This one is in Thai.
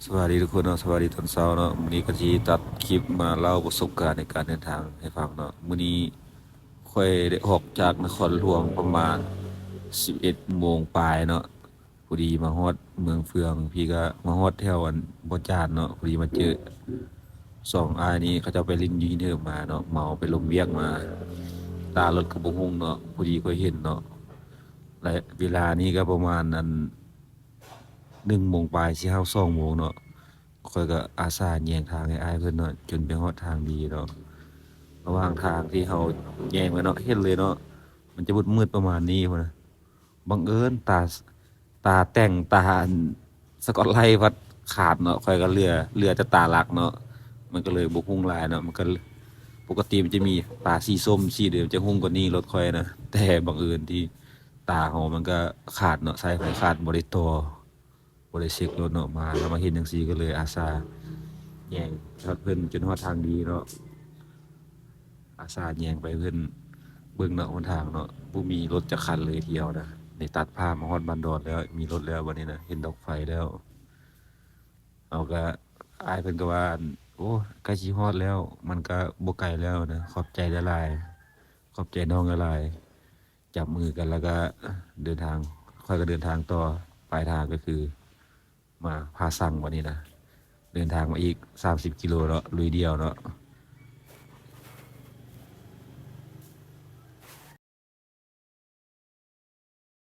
สวัสดีทุกคนเนาะสวัสดีตอนเช้าเนาะมื้อนี้ก็สิตัดคลิปมาเล่าประสบการณ์ในการเดินทางให้ฟังเนาะมื้อนี้ค่อยได้ออกจากนครหลวงประมาณ11โมงปลายเนาะพอดีมาฮอดเมืองเฟืองพี่ก็มาฮอดแถวอันบ่จานเนาะพอดีมาเจอสองอ้ายนี้เขาเจ้าไปลินยูเทิร์นมาเนาะเมาไปลงเวียกมาตารถก็บ่ฮู้เนาะพอดีค่อยเห็นเนาะและเวลานี้ก็ประมาณนั้น 1 โมงปลายสิเข้า2 โมงเนาะข้อยก็อาสาแยงทางให้อ้ายเพิ่นเนาะจนไปฮอดทางดีเนาะระหว่างทางที่เราแยงไปเนาะเห็นเลยเนาะมันจะมืดๆประมาณนี้พุ่นน่ะบังเอิญตาแต่งตาอันสะกอตไลต์พัดขาดเนาะข้อยก็เหลือแต่ตาหลักเนาะมันก็เลยบ่ฮู้หลายเนาะมันก็ปกติมันจะมีตาสีส้มสีเหลืองจะฮู้กว่านี้รถข้อยนะแต่บังเอิญที่ตาเรามันก็ขาดเนาะสายไฟขาดบ่ได้ต่อ บ่ได้เช็กรถเนาะมาแล้วมาเห็นจังซี่ก็เลยอาสาแย่งรถเพิ่นจนฮอดทางดีเนาะอาสาแย่งไปเพิ่นเบิ่งเนาะหนทางเนาะบ่มีรถจักคันเลยทีเดียวนะได้ตัดภาพมาฮอดบ้านดอนแล้วมีรถแล้วบัดนี้นะเห็นดอกไฟแล้วเอาก็อ้ายเพิ่นก็ว่าอั่นโอ้ใกล้สิฮอดแล้วมันก็บ่ไกลแล้วนะขอบใจหลายๆขอบใจน้องหลายๆจับมือกันแล้วก็เดินทางค่อยก็เดินทางต่อปลายทางก็คือ มาพาสั่งวันนี้นะเดินทางมาอีก30 กิโลเนาะลุยเดียวเนาะ